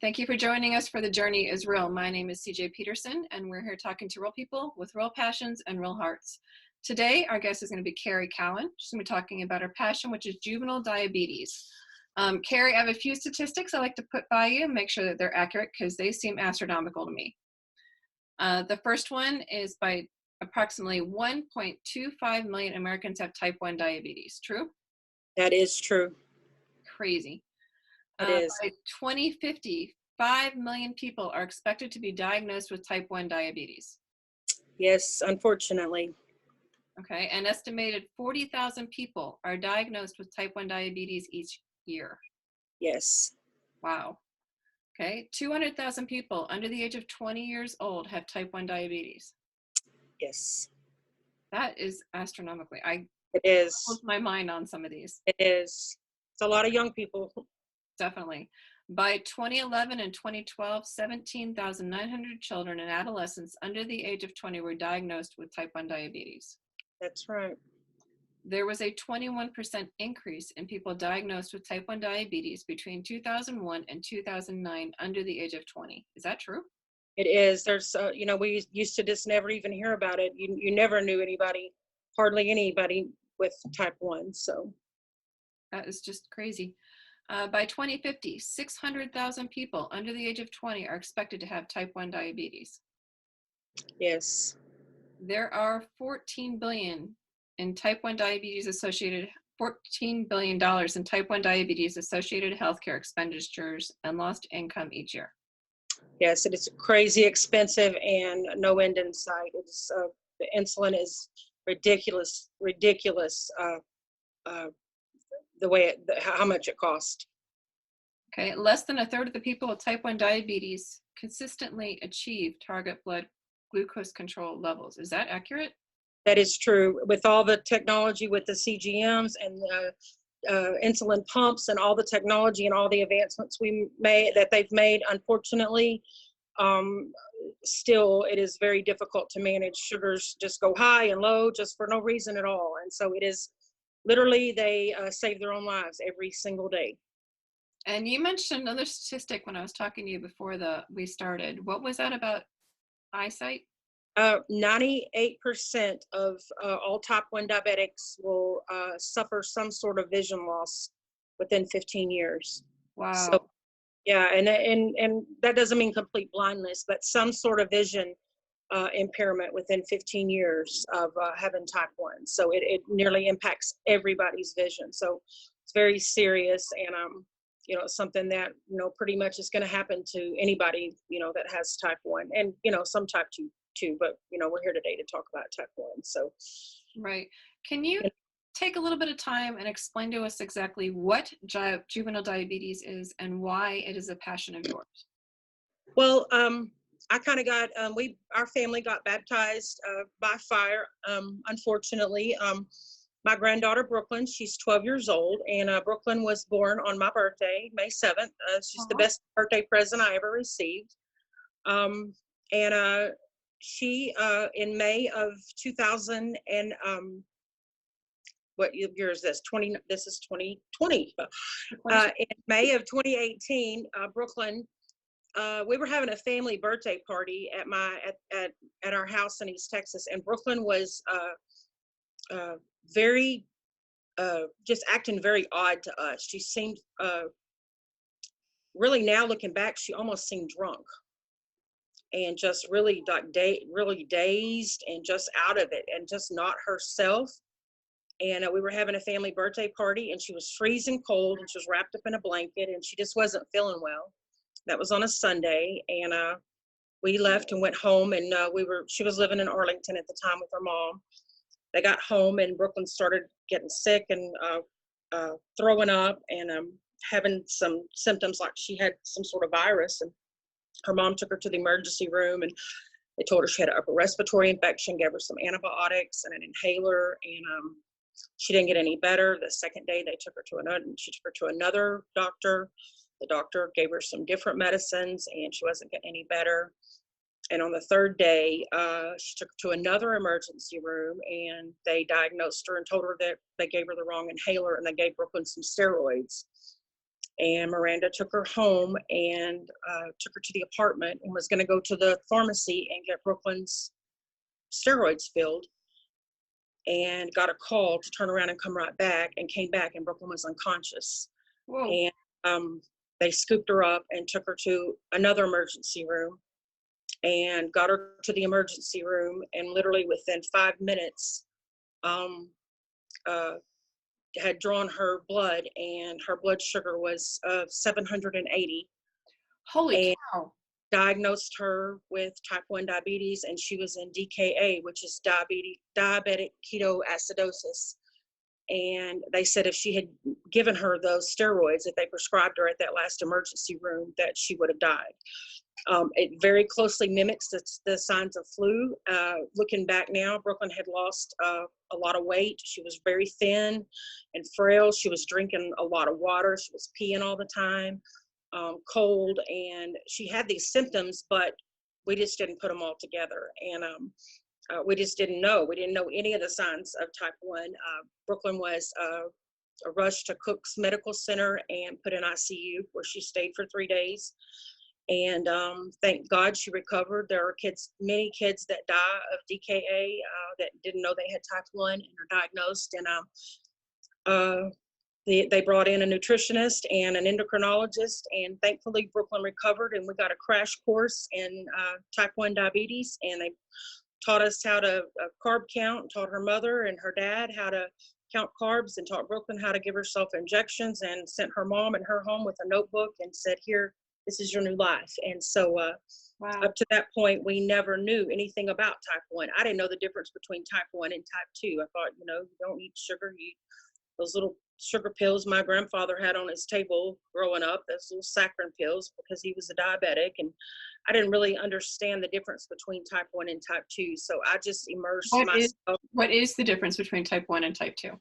Thank you for joining us for The Journey is Real. My name is CJ Peterson, and we're here talking to real people with real passions and real hearts. Today, our guest is going to be Carrie Cowan. She's going to be talking about her passion, which is juvenile diabetes. Carrie, I have a few statistics I like to put by you and make sure that they're accurate because they seem astronomical to me. The first one is by approximately 1.25 million Americans have type 1 diabetes. True? That is true. Crazy. It is. By 2050, 5 million people are expected to be diagnosed with type 1 diabetes. Yes, unfortunately. Okay, an estimated 40,000 people are diagnosed with type 1 diabetes each year. Yes. Wow. Okay, 200,000 people under the age of 20 years old have type 1 diabetes. Yes. That is astronomically. It is. Closed my mind on some of these. It is. It's a lot of young people. Definitely. By 2011 and 2012, 17,900 children and adolescents under the age of 20 were diagnosed with type 1 diabetes. That's right. There was a 21% increase in people diagnosed with type 1 diabetes between 2001 and 2009 under the age of 20. Is that true? It is. There's, we used to just never even hear about it. You never knew anybody, hardly anybody with type 1. So That is just crazy. By 2050, 600,000 people under the age of 20 are expected to have type 1 diabetes. yes. There are $14 billion in type 1 diabetes associated $14 billion in type 1 diabetes associated healthcare expenditures and lost income each year. Yes, it is crazy expensive and no end in sight. It's the insulin is ridiculous. The way how much it costs. Okay, less than a third of the people with type 1 diabetes consistently achieve target blood glucose control levels. Is that accurate? That is true. With all the technology with the CGMs and insulin pumps and all the technology and all the advancements they've made, unfortunately, still it is very difficult to manage. Sugars just go high and low just for no reason at all. And so it is literally they save their own lives every single day. And you mentioned another statistic when I was talking to you before we started. What was that about eyesight? 98% of all type 1 diabetics will suffer some sort of vision loss within 15 years. Wow. So, yeah, and that doesn't mean complete blindness, but some sort of vision impairment within 15 years of having type 1. So it nearly impacts everybody's vision. So it's very serious, and something that pretty much is going to happen to anybody that has type 1, and some type 2 too, but we're here today to talk about type 1. So right. Can you take a little bit of time and explain to us exactly what juvenile diabetes is and why it is a passion of yours? Well, I kind of got our family got baptized by fire, unfortunately. My granddaughter Brooklyn, she's 12 years old, and Brooklyn was born on my birthday, May 7th. She's the best birthday present I ever received. She in May of 2000 and what year is this? This is 2020. In May of 2018, Brooklyn, we were having a family birthday party at our house in East Texas, and Brooklyn was very just acting very odd to us. She seemed really, now looking back, she almost seemed drunk. And just really really dazed and just out of it and just not herself. And we were having a family birthday party, and she was freezing cold, and she was wrapped up in a blanket, and she just wasn't feeling well. That was on a Sunday, and we left and went home, and she was living in Arlington at the time with her mom. They got home, and Brooklyn started getting sick and throwing up and having some symptoms like she had some sort of virus. And her mom took her to the emergency room, and they told her she had an upper respiratory infection, gave her some antibiotics and an inhaler, and she didn't get any better. The second day she took her to another doctor. The doctor gave her some different medicines, and she wasn't getting any better. And on the third day, she took her to another emergency room, and they diagnosed her and told her that they gave her the wrong inhaler, and they gave Brooklyn some steroids. And Miranda took her home and took her to the apartment and was going to go to the pharmacy and get Brooklyn's steroids filled, and got a call to turn around and come right back, and came back and Brooklyn was unconscious. Whoa. And they scooped her up and took her to another emergency room and got her to the emergency room, and literally within 5 minutes had drawn her blood, and her blood sugar was 780. Holy And cow. diagnosed her with type 1 diabetes, and she was in DKA, which is diabetic ketoacidosis. And they said if she had given her those steroids that they prescribed her at that last emergency room, that she would have died. It very closely mimics the signs of flu. Looking back now, Brooklyn had lost a lot of weight. She was very thin and frail. She was drinking a lot of water. She was peeing all the time, cold, and she had these symptoms, but we just didn't put them all together. And we just didn't know. We didn't know any of the signs of type 1. Brooklyn was rushed to Cook's Medical Center and put in ICU, where she stayed for 3 days. And thank God she recovered. There are many kids that die of DKA that didn't know they had type 1 and are diagnosed. And they brought in a nutritionist and an endocrinologist, and thankfully Brooklyn recovered, and we got a crash course in type 1 diabetes, and they taught us how to carb count, taught her mother and her dad how to count carbs, and taught Brooklyn how to give herself injections, and sent her mom and her home with a notebook and said, here, this is your new life. And so Wow. up to that point, we never knew anything about type 1. I didn't know the difference between type 1 and type 2. I thought, you don't eat sugar. You eat those little sugar pills my grandfather had on his table growing up, those little saccharin pills, because he was a diabetic. And I didn't really understand the difference between type 1 and type 2. So I just immersed myself. What is the difference between type 1 and type 2?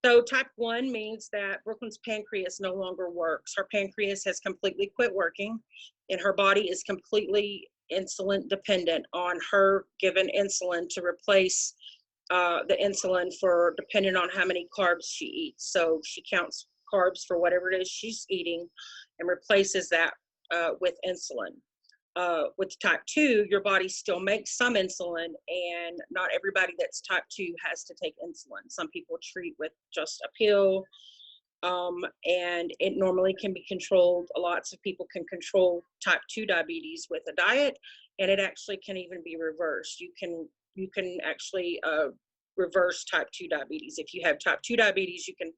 So type 1 means that Brooklyn's pancreas no longer works. Her pancreas has completely quit working, and her body is completely insulin dependent on her given insulin to replace the insulin for depending on how many carbs she eats. So she counts carbs for whatever it is she's eating and replaces that with insulin. With type 2, your body still makes some insulin, and not everybody that's type 2 has to take insulin. Some people treat with just a pill, and it normally can be controlled. Lots of people can control type 2 diabetes with a diet, and it actually can even be reversed. You can actually reverse type 2 diabetes. If you have type 2 diabetes, you can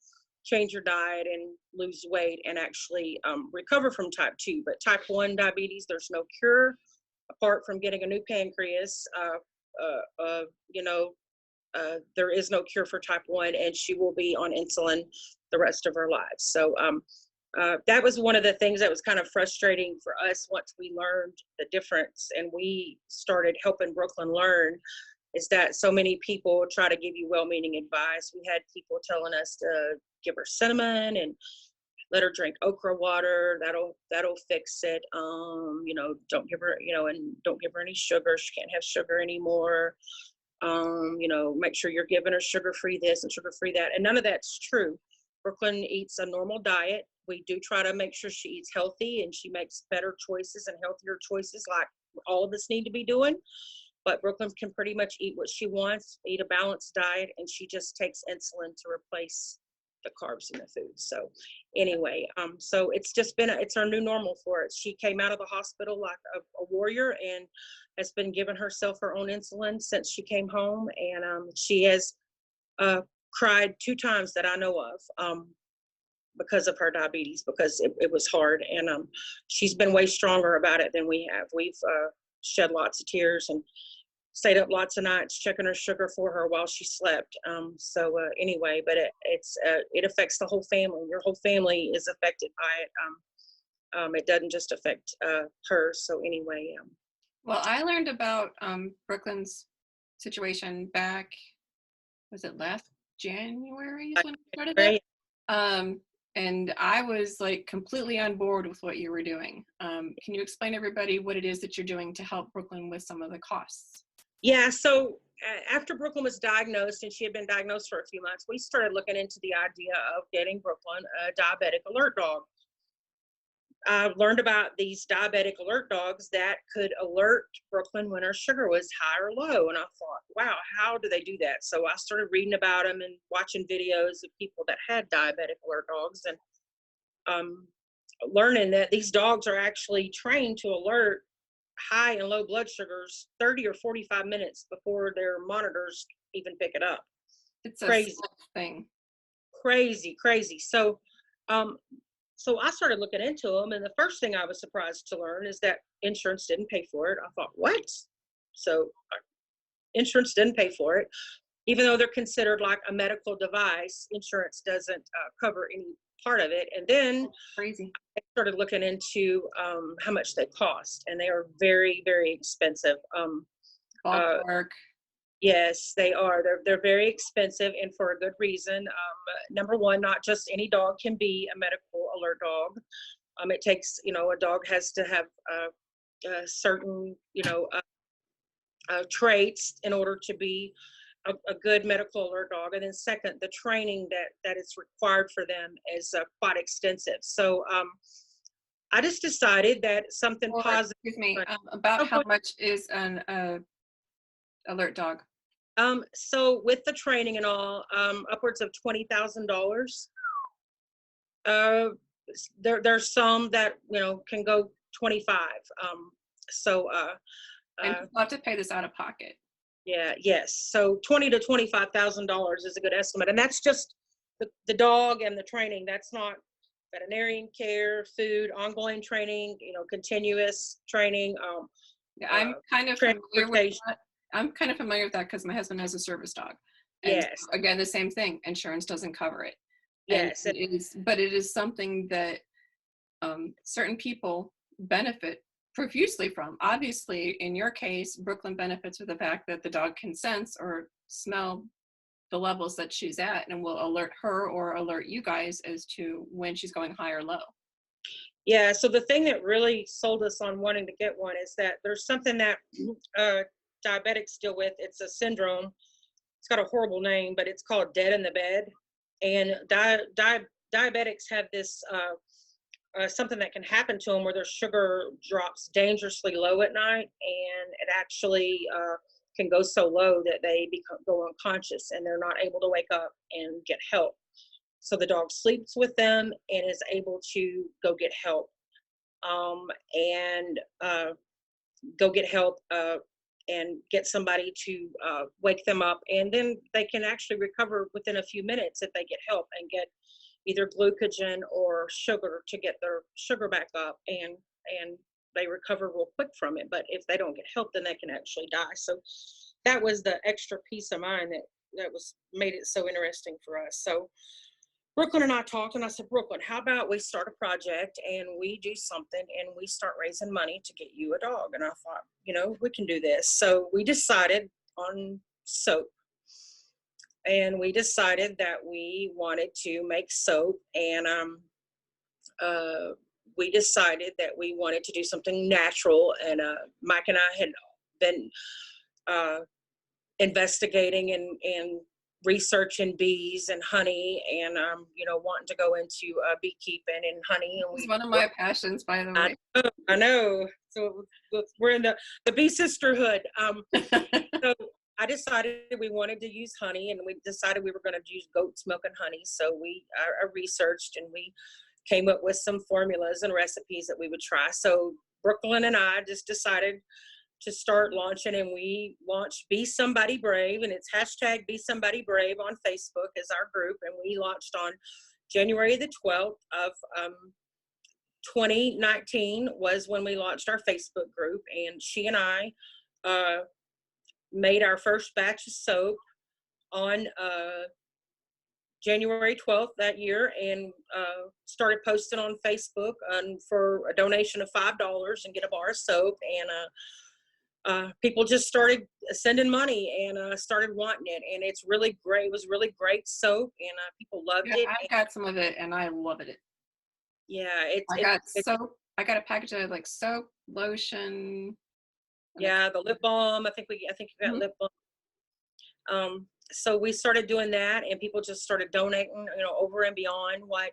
change your diet and lose weight and actually recover from type 2. But type 1 diabetes, there's no cure apart from getting a new pancreas. There is no cure for type 1, and she will be on insulin the rest of her life. So that was one of the things that was kind of frustrating for us once we learned the difference, and we started helping Brooklyn learn, is that so many people try to give you well-meaning advice. We had people telling us to give her cinnamon and let her drink okra water. That'll fix it. Don't give her, and don't give her any sugar. She can't have sugar anymore. Make sure you're giving her sugar-free this and sugar-free that. And none of that's true. Brooklyn eats a normal diet. We do try to make sure she eats healthy, and she makes better choices and healthier choices, like all of us need to be doing. But Brooklyn can pretty much eat what she wants, eat a balanced diet, and she just takes insulin to replace the carbs in the food. So anyway, so it's just been, it's our new normal for it. She came out of the hospital like a warrior, and has been giving herself her own insulin since she came home. And she has cried 2 times that I know of because of her diabetes, because it was hard. And she's been way stronger about it than we have. We've shed lots of tears and stayed up lots of nights checking her sugar for her while she slept. Anyway, but it affects the whole family. Your whole family is affected by it. It doesn't just affect her. So anyway. Well, I learned about Brooklyn's situation back, was it last January is when I started that? And I was like completely on board with what you were doing. Can you explain to everybody what it is that you're doing to help Brooklyn with some of the costs? Yeah, so after Brooklyn was diagnosed, and she had been diagnosed for a few months, we started looking into the idea of getting Brooklyn a Diabetic Alert Dog. I learned about these diabetic alert dogs that could alert Brooklyn when her sugar was high or low. And I thought, wow, how do they do that? So I started reading about them and watching videos of people that had diabetic alert dogs, and um, learning that these dogs are actually trained to alert high and low blood sugars 30 or 45 minutes before their monitors even pick it up. It's a Crazy, small thing. crazy, crazy. Um, so I started looking into them, and the first thing I was surprised to learn is that insurance didn't pay for it. I thought, what? So insurance didn't pay for it, even though they're considered like a medical device. Insurance doesn't cover any part of it. And then Crazy. I started looking into how much they cost, and they are very, very expensive. Uh, Ballpark. yes, they are. They're very expensive, and for a good reason. Number one, not just any dog can be a medical alert dog. It takes, a dog has to have certain, traits in order to be a good medical alert dog. And then second, the training that is required for them is quite extensive. So I just decided that something Or, positive. excuse me, about Oh, how much is an alert dog? so with the training and all, upwards of $20,000. Uh, there's some that can go 25. So And uh, people have to pay this out of pocket. yeah, yes. So $20,000 to $25,000 is a good estimate, and that's just the dog and the training. That's not veterinarian care, food, ongoing training, continuous training, Yeah, uh, I'm kind of familiar with transportation. that. I'm kind of familiar with that because my husband has a service dog. And Yes, so, again, the same thing, insurance doesn't cover it. And yes, but it is something that certain people benefit profusely from. Obviously, in your case, Brooklyn benefits with the fact that the dog can sense or smell the levels that she's at and will alert her or alert you guys as to when she's going high or low. yeah. So the thing that really sold us on wanting to get one is that there's something that uh, diabetics deal with. It's a syndrome. It's got a horrible name, but it's called dead in the bed. And diabetics have this something that can happen to them where their sugar drops dangerously low at night, and it actually can go so low that they go unconscious and they're not able to wake up and get help. So the dog sleeps with them and is able to go get help, and go get help and get somebody to wake them up, and then they can actually recover within a few minutes if they get help and get either glucogen or sugar to get their sugar back up, and they recover real quick from it. But if they don't get help, then they can actually die. So that was the extra peace of mind that was made it so interesting for us. So Brooklyn and I talked, and I said, Brooklyn, how about we start a project and we do something and we start raising money to get you a dog? And I thought, we can do this. So we decided on soap. And we decided that we wanted to make soap, and uh, we decided that we wanted to do something natural. And Mike and I had been uh, investigating and researching bees and honey, and wanting to go into beekeeping and honey. And It's one of my passions, by the way. I know. So we're in the bee sisterhood. So I decided we wanted to use honey, and we decided we were going to use goat's milk and honey. So I researched, and we came up with some formulas and recipes that we would try. So Brooklyn and I just decided to start launching, and we launched Be Somebody Brave, and it's hashtag Be Somebody Brave on Facebook as our group. And we launched on January the 12th of 2019 was when we launched our Facebook group, and she and I made our first batch of soap on January 12th that year, and started posting on Facebook for a donation of $5 and get a bar of soap. And people just started sending money and started wanting it, and it's really great. It was really great soap, and people loved Yeah, it. I've got some of it and I love it. Yeah, I got soap. I got a package of like soap, lotion. yeah, the lip balm. I think you got lip balm. So we started doing that, and people just started donating, over and beyond what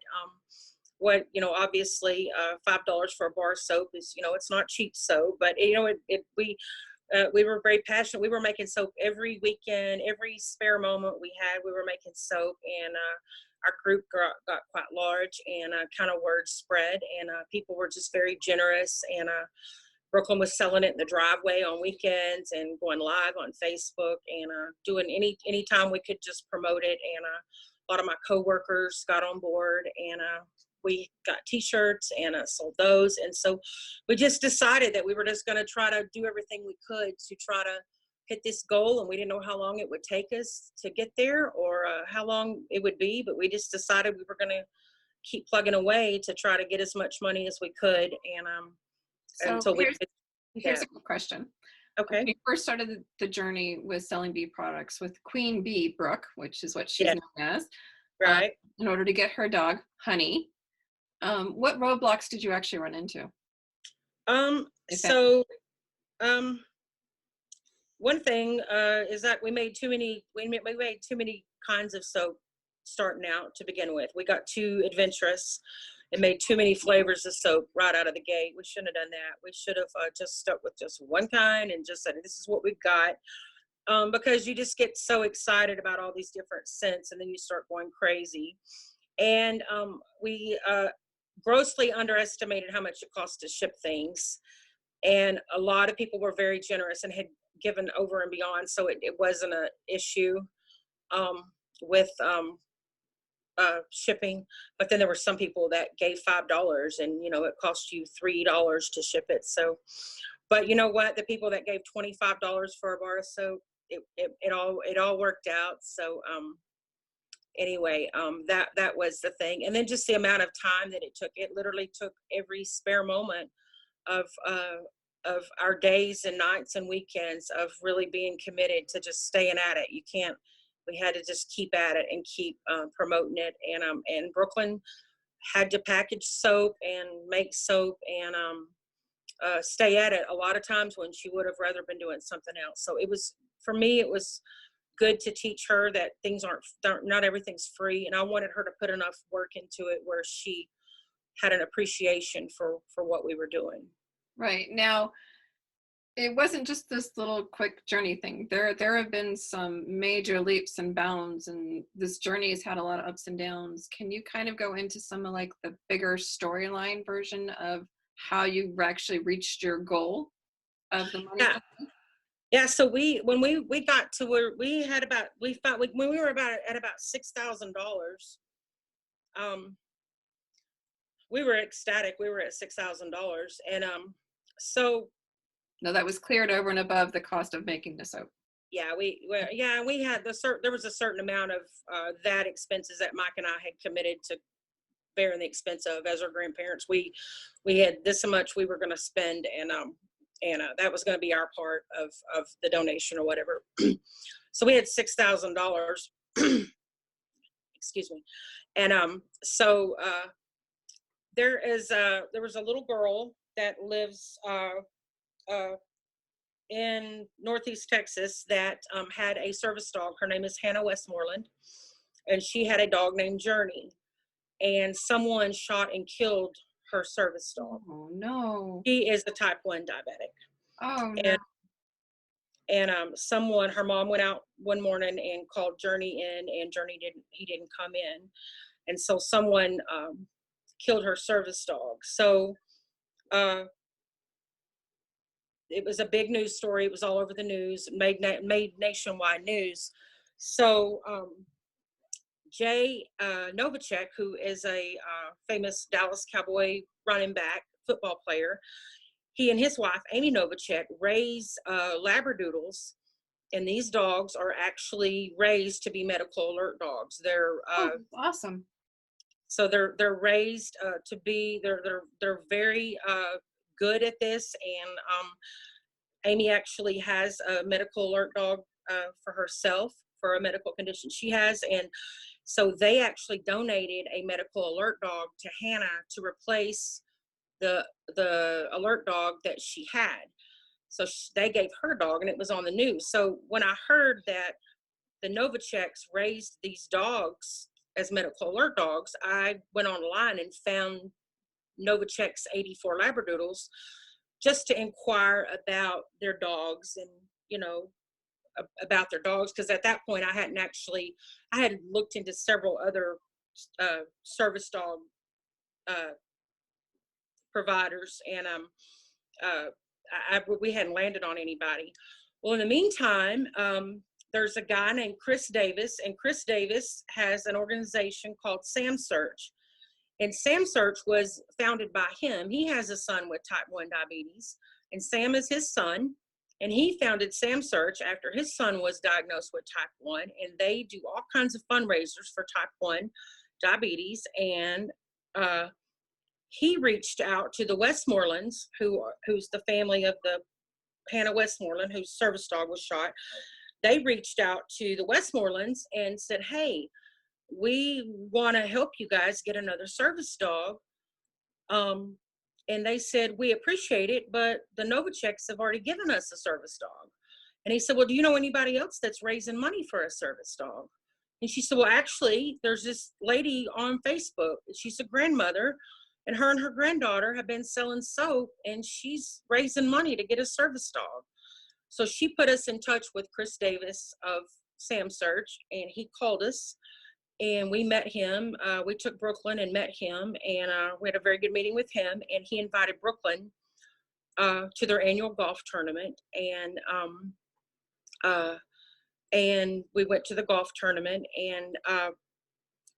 what, obviously, $5 for a bar of soap is, it's not cheap soap, but we were very passionate. We were making soap every weekend, every spare moment we had. We were making soap, and our group got quite large, and kind of word spread, and people were just very generous. And Brooklyn was selling it in the driveway on weekends and going live on Facebook, and doing any time we could just promote it. And a lot of my coworkers got on board, and we got T-shirts and sold those. And so we just decided that we were just going to try to do everything we could to try to hit this goal. And we didn't know how long it would take us to get there, or how long it would be, but we just decided we were going to keep plugging away to try to get as much money as we could. And So until we could do here's that. a quick question. Okay. When you first started the journey with selling bee products with Queen Bee Brooke, which is what she's Yeah. known as, Right. in order to get her dog, Honey, what roadblocks did you actually run into? If any? So one thing is that we made too many kinds of soap starting out to begin with. We got too adventurous and made too many flavors of soap right out of the gate. We shouldn't have done that. We should have just stuck with just one kind and just said, this is what we've got. Because you just get so excited about all these different scents, and then you start going crazy. And we grossly underestimated how much it cost to ship things. And a lot of people were very generous and had given over and beyond, so it wasn't an issue with shipping. But then there were some people that gave $5, and it cost you $3 to ship it. So, but you know what? The people that gave $25 for a bar of soap, it all worked out. So anyway, that was the thing. And then just the amount of time that it took. It literally took every spare moment of our days and nights and weekends of really being committed to just staying at it. We had to just keep at it and keep promoting it. And Brooklyn had to package soap and make soap and stay at it a lot of times when she would have rather been doing something else. So for me, it was good to teach her that things not everything's free. And I wanted her to put enough work into it where she had an appreciation for what we were doing. Right. Now, it wasn't just this little quick journey thing. There have been some major leaps and bounds, and this journey has had a lot of ups and downs. Can you kind of go into some of like the bigger storyline version of how you actually reached your goal of the money? Yeah. So when we got to where we had when we were at about $6,000, we were ecstatic. We were at $6,000, and so. No, that was cleared over and above the cost of making the soap. Yeah, we had there was a certain amount of that expenses that Mike and I had committed to bearing the expense of as our grandparents. We had this much we were going to spend, and that was going to be our part of the donation or whatever. So we had $6,000. Excuse me, and so there was a little girl that lives in Northeast Texas that had a service dog. Her name is Hannah Westmoreland, and she had a dog named Journey, and someone shot and killed her service dog. Oh no. She is a type 1 diabetic. Oh no. And her mom went out one morning and called Journey in, and he didn't come in. And so someone killed her service dog. So it was a big news story. It was all over the news, made nationwide news. So Jay Novacek, who is a famous Dallas Cowboy running back football player, he and his wife, Amy Novacek, raise Labradoodles, and these dogs are actually raised to be medical alert dogs. They're awesome. So they're raised to be they're very good at this, and Amy actually has a medical alert dog for herself for a medical condition she has, and so they actually donated a medical alert dog to Hannah to replace the alert dog that she had. So they gave her dog, and it was on the news. So when I heard that the Novaceks raised these dogs as medical alert dogs, I went online and found Novacek's 84 Labradoodles just to inquire about their dogs and, about their dogs. Because at that point, I had looked into several other service dog uh, providers, and we hadn't landed on anybody. Well, in the meantime, there's a guy named Chris Davis, and Chris Davis has an organization called Sam Search. And Sam Search was founded by him. He has a son with type 1 diabetes, and Sam is his son. And he founded Sam Search after his son was diagnosed with type 1. And they do all kinds of fundraisers for type 1 diabetes. And he reached out to the Westmorelands, who's the family of the Hannah Westmoreland, whose service dog was shot. They reached out to the Westmorelands and said, hey, we want to help you guys get another service dog. And they said, we appreciate it, but the Novaceks have already given us a service dog. And he said, well, do you know anybody else that's raising money for a service dog? And she said, well, actually, there's this lady on Facebook. She's a grandmother, and her granddaughter have been selling soap, and she's raising money to get a service dog. So she put us in touch with Chris Davis of Sam Search, and he called us. And we met him. We took Brooklyn and met him, and we had a very good meeting with him. And he invited Brooklyn to their annual golf tournament, and we went to the golf tournament.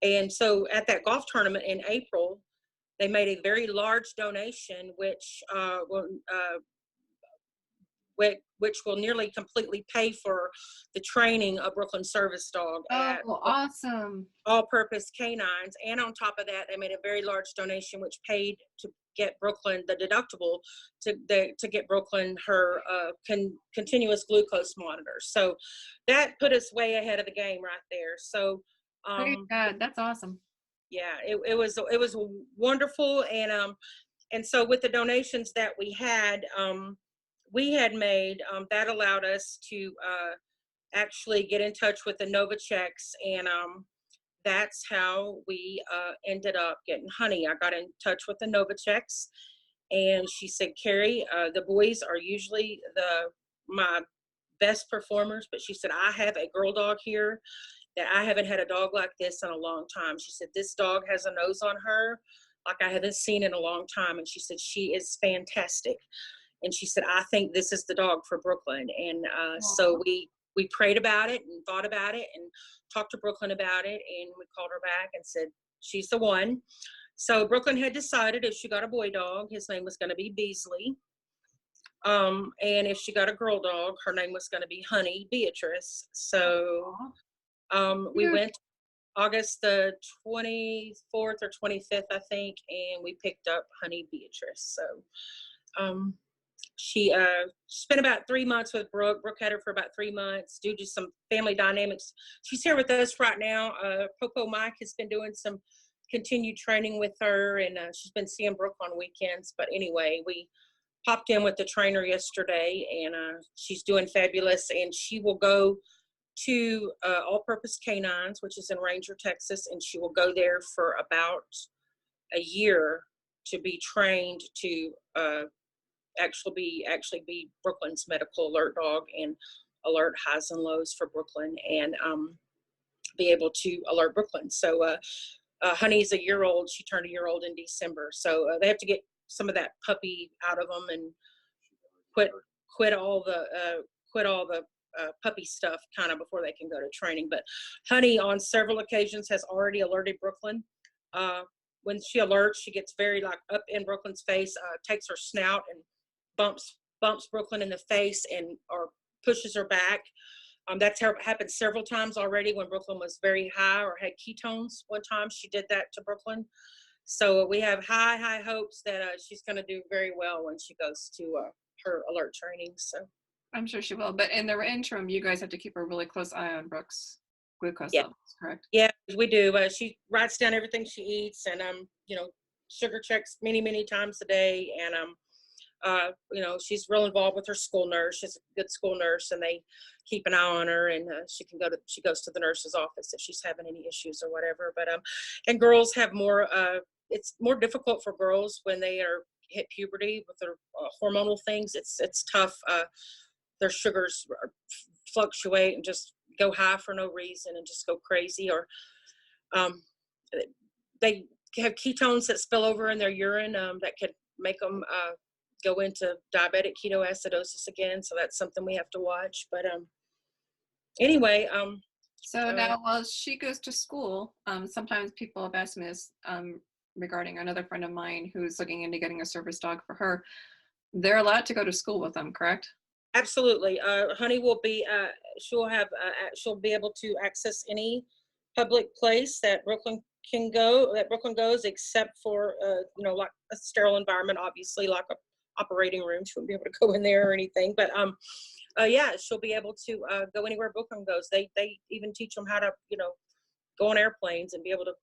And so at that golf tournament in April, they made a very large donation, which will nearly completely pay for the training of Brooklyn Service Dog at awesome. All-Purpose Canines. And on top of that, they made a very large donation, which paid to get Brooklyn the deductible to get Brooklyn her continuous glucose monitor. So that put us way ahead of the game right there. So Praise God, that's awesome. Yeah, it was wonderful. And so with the donations that we had made, that allowed us to actually get in touch with the Novaceks, and that's how we ended up getting Honey. I got in touch with the Novaceks, and she said, Carrie, the boys are usually my best performers, but she said, I have a girl dog here that I haven't had a dog like this in a long time. She said, this dog has a nose on her like I haven't seen in a long time. And she said, she is fantastic. And she said, I think this is the dog for Brooklyn. And so we prayed about it and thought about it and talked to Brooklyn about it. And we called her back and said, she's the one. So Brooklyn had decided if she got a boy dog, his name was going to be Beasley. And if she got a girl dog, her name was going to be Honey Beatrice. So we went August the 24th or 25th, I think, and we picked up Honey Beatrice. So she spent about 3 months with Brooke. Brooke had her for about 3 months due to some family dynamics. She's here with us right now. Popo Mike has been doing some continued training with her, and she's been seeing Brooke on weekends. But anyway, we popped in with the trainer yesterday, and she's doing fabulous, and she will go to All-Purpose Canines, which is in Ranger, Texas, and she will go there for about a year to be trained to actually be Brooklyn's medical alert dog and alert highs and lows for Brooklyn, and be able to alert Brooklyn. So Honey's a year old. She turned a year old in December. So they have to get some of that puppy out of them and quit all the puppy stuff kind of before they can go to training. But Honey on several occasions has already alerted Brooklyn. When she alerts, she gets very like up in Brooklyn's face, takes her snout and bumps Brooklyn in the face or pushes her back. That's happened several times already when Brooklyn was very high or had ketones. One time she did that to Brooklyn. So we have high hopes that she's going to do very well when she goes to her alert training. So I'm sure she will. But in the interim, you guys have to keep a really close eye on Brooke's glucose levels, correct? Yeah, we do. She writes down everything she eats, and sugar checks many times a day, and she's real involved with her school nurse. She's a good school nurse, and they keep an eye on her, and she goes to the nurse's office if she's having any issues or whatever. But and girls have more. It's more difficult for girls when they are hit puberty with their hormonal things. It's tough. Their sugars fluctuate and just go high for no reason and just go crazy, or they have ketones that spill over in their urine that could make them go into diabetic ketoacidosis again. So that's something we have to watch. But anyway, so now while she goes to school, sometimes people have asked me this regarding another friend of mine who's looking into getting a service dog for her. They're allowed to go to school with them, correct? absolutely. Honey will be she'll be able to access any public place that Brooklyn goes, except for like a sterile environment, obviously, like a operating room. She won't be able to go in there or anything. But yeah, she'll be able to go anywhere Brooklyn goes. They even teach them how to go on airplanes and be able to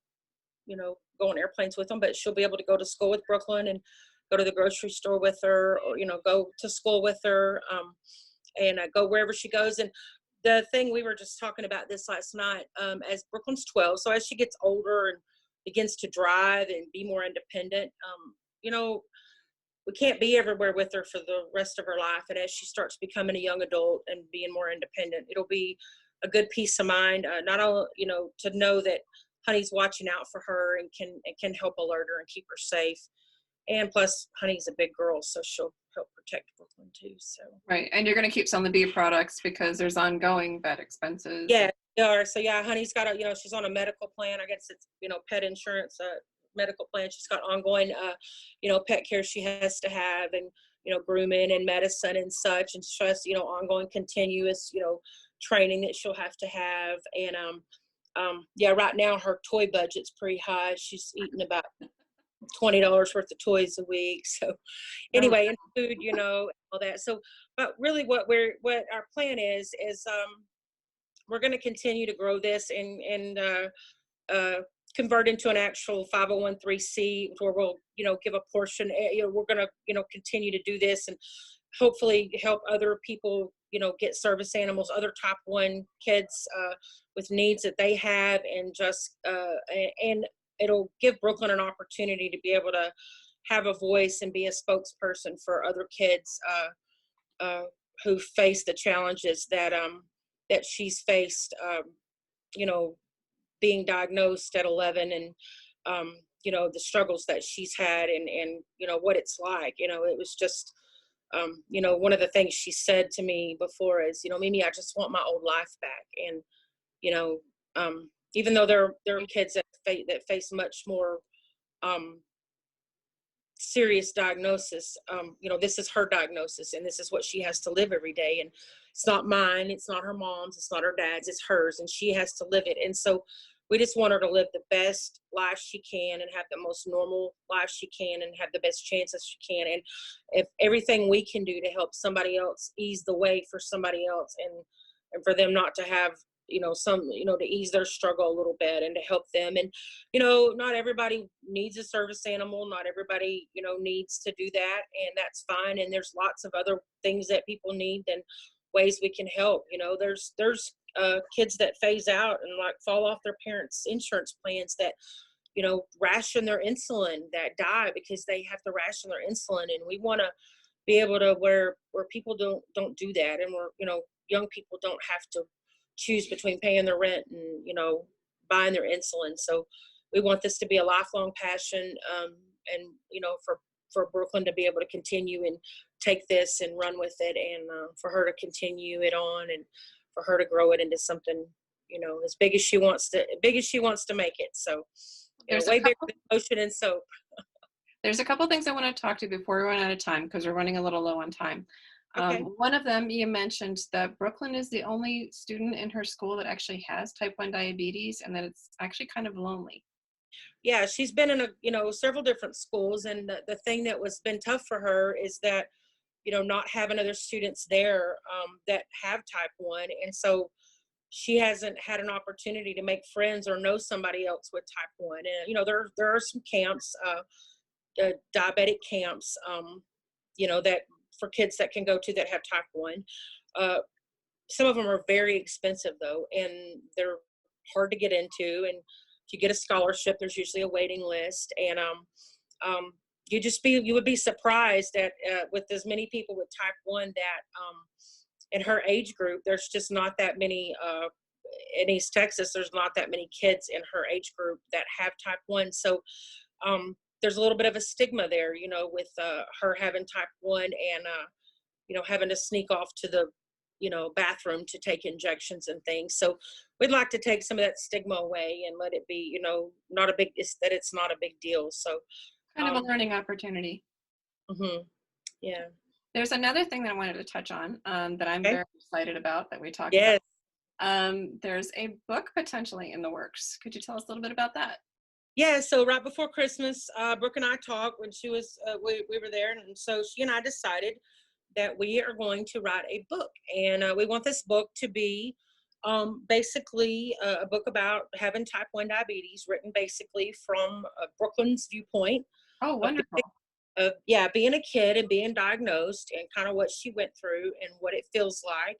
go on airplanes with them. But she'll be able to go to school with Brooklyn and go to the grocery store with her, or go to school with her, and go wherever she goes. And the thing, we were just talking about this last night, as Brooklyn's 12, so as she gets older and begins to drive and be more independent, we can't be everywhere with her for the rest of her life. And as she starts becoming a young adult and being more independent, it'll be a good peace of mind, not only to know that Honey's watching out for her and can help alert her and keep her safe. And plus, Honey's a big girl, so she'll help protect Brooklyn too. So Right, and you're going to keep some of the bee products because there's ongoing vet expenses. yeah, they are. So yeah, Honey's got she's on a medical plan. I guess it's pet insurance, medical plan. She's got ongoing pet care she has to have, and grooming and medicine and such, and she has ongoing continuous training that she'll have to have. And yeah, right now her toy budget's pretty high. She's eating about $20 worth of toys a week. So anyway, and food, all that. So, but really what our plan is we're going to continue to grow this and convert into an actual 501(c) where we'll, give a portion, we're going to, continue to do this and hopefully help other people, get service animals, other type 1 kids with needs that they have, and just, and it'll give Brooklyn an opportunity to be able to have a voice and be a spokesperson for other kids who face the challenges that she's faced, being diagnosed at 11, and the struggles that she's had, and what it's like. It was just one of the things she said to me before is, Mimi, I just want my old life back. And even though there are kids that face much more serious diagnosis, this is her diagnosis, and this is what she has to live every day. And it's not mine, it's not her mom's, it's not her dad's, it's hers, and she has to live it. And so we just want her to live the best life she can and have the most normal life she can and have the best chances she can. And if everything we can do to help somebody else, ease the way for somebody else, and for them not to have to ease their struggle a little bit and to help them. And not everybody needs a service animal, not everybody needs to do that, and that's fine. And there's lots of other things that people need and ways we can help. There's kids that phase out and fall off their parents' insurance plans, that ration their insulin, that die because they have to ration their insulin. And we want to be able to where people don't do that, and where young people don't have to choose between paying their rent and buying their insulin. So we want this to be a lifelong passion, and for Brooklyn to be able to continue and take this and run with it, and for her to continue it on, and for her to grow it into something as big as she wants to make it. So way bigger than ocean and soap. There's a couple things I want to talk to before we run out of time, because we're running a little low on time. Okay. One of them, you mentioned that Brooklyn is the only student in her school that actually has type 1 diabetes, and that it's actually kind of lonely. Yeah, she's been in several different schools, and the thing that was been tough for her is that not having other students there that have type 1, and so she hasn't had an opportunity to make friends or know somebody else with type 1. And there are some camps, diabetic camps, that for kids that can go to that have type 1. Some of them are very expensive though, and they're hard to get into. And if you get a scholarship, there's usually a waiting list. And you would be surprised that with as many people with type 1 that in her age group, there's just not that many. In East Texas, there's not that many kids in her age group that have type 1. So there's a little bit of a stigma there, with her having type 1 and, having to sneak off to the, bathroom to take injections and things. So we'd like to take some of that stigma away and let it be, it's not a big deal. So Kind of a learning opportunity. Yeah. There's another thing that I wanted to touch on that I'm Okay. very excited about that we talked Yes. about. There's a book potentially in the works. Could you tell us a little bit about that? Yeah, so right before Christmas, Brooke and I talked when she was, we were there. And so she and I decided that we are going to write a book. And we want this book to be basically a book about having type 1 diabetes, written basically from Brooklyn's viewpoint Oh, of wonderful. being a kid and being diagnosed, and kind of what she went through and what it feels like,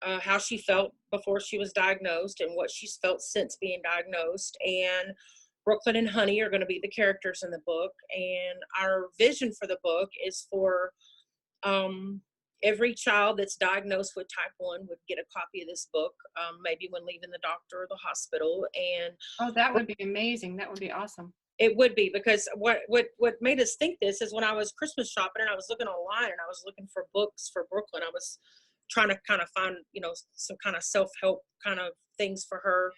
and how she felt before she was diagnosed and what she's felt since being diagnosed. And Brooklyn and Honey are going to be the characters in the book. And our vision for the book is for every child that's diagnosed with type 1 would get a copy of this book, maybe when leaving the doctor or the hospital. And Oh, that would be amazing. That would be awesome. it would be, because what made us think this is when I was Christmas shopping and I was looking online and I was looking for books for Brooklyn. I was trying to kind of find, some kind of self-help kind of things for her.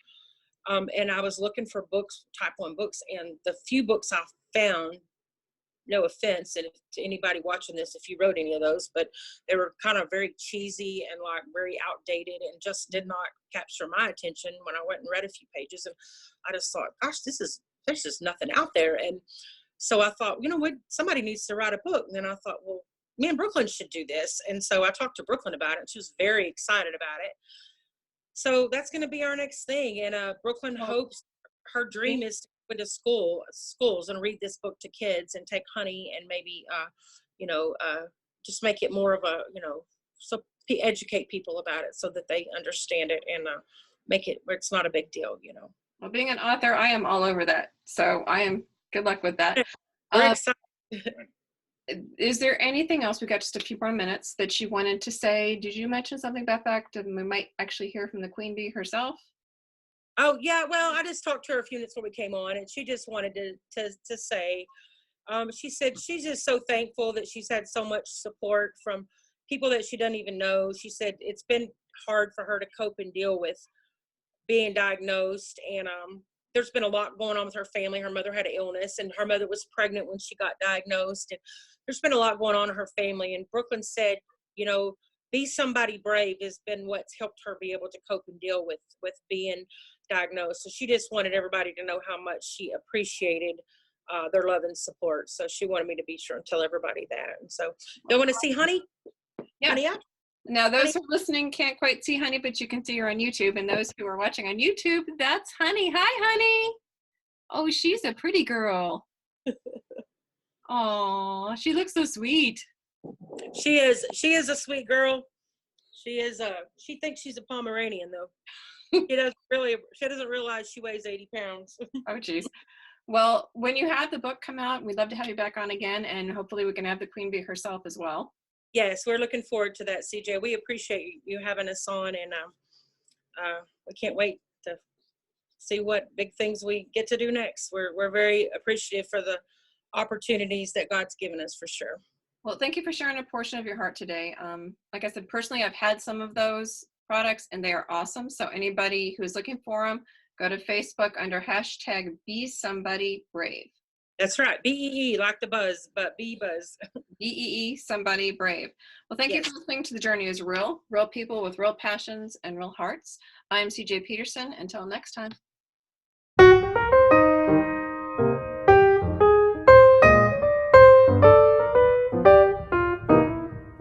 And I was looking for books, type 1 books, and the few books I found, no offense, and to anybody watching this, if you wrote any of those, but they were kind of very cheesy and like very outdated and just did not capture my attention when I went and read a few pages. And I just thought, gosh, there's just nothing out there. And so I thought, you know what, somebody needs to write a book. And then I thought, well, me and Brooklyn should do this. And so I talked to Brooklyn about it, and she was very excited about it. So that's going to be our next thing. And Brooklyn hopes, her dream is to go into schools and read this book to kids and take Honey and maybe, just make it more of a, so educate people about it so that they understand it and make it where it's not a big deal, Well, being an author, I am all over that. So good luck with that. We're excited. Is there anything else? We got just a few more minutes that you wanted to say. Did you mention something about that? We might actually hear from the Queen Bee herself. Oh yeah, well, I just talked to her a few minutes before we came on, and she just wanted to say, she said she's just so thankful that she's had so much support from people that she doesn't even know. She said it's been hard for her to cope and deal with being diagnosed, and there's been a lot going on with her family. Her mother had an illness, and her mother was pregnant when she got diagnosed, and there's been a lot going on in her family. And Brooklyn said, be somebody brave has been what's helped her be able to cope and deal with being diagnosed. So she just wanted everybody to know how much she appreciated their love and support. So she wanted me to be sure and tell everybody that. And so, you want to see Honey? Yeah. Honey out? Now, those who are listening can't quite see Honey, but you can see her on YouTube. And those who are watching on YouTube, that's Honey. Hi, Honey. Oh, she's a pretty girl. Oh, she looks so sweet. She is a sweet girl. She thinks she's a Pomeranian though. She doesn't realize she weighs 80 pounds. Oh, geez. Well, when you have the book come out, we'd love to have you back on again, and hopefully we can have the Queen Bee herself as well. Yes, we're looking forward to that, CJ. We appreciate you having us on, and we can't wait to see what big things we get to do next. We're very appreciative for the opportunities that God's given us, for sure. Well, thank you for sharing a portion of your heart today. Like I said, personally, I've had some of those products, and they are awesome. So anybody who's looking for them, go to Facebook under hashtag Be Somebody Brave. That's right. BEE, like the buzz, but be buzz. BEE, somebody brave. Well, thank you for listening to The Journey is Real people with real passions and real hearts. I'm CJ Peterson. Until next time.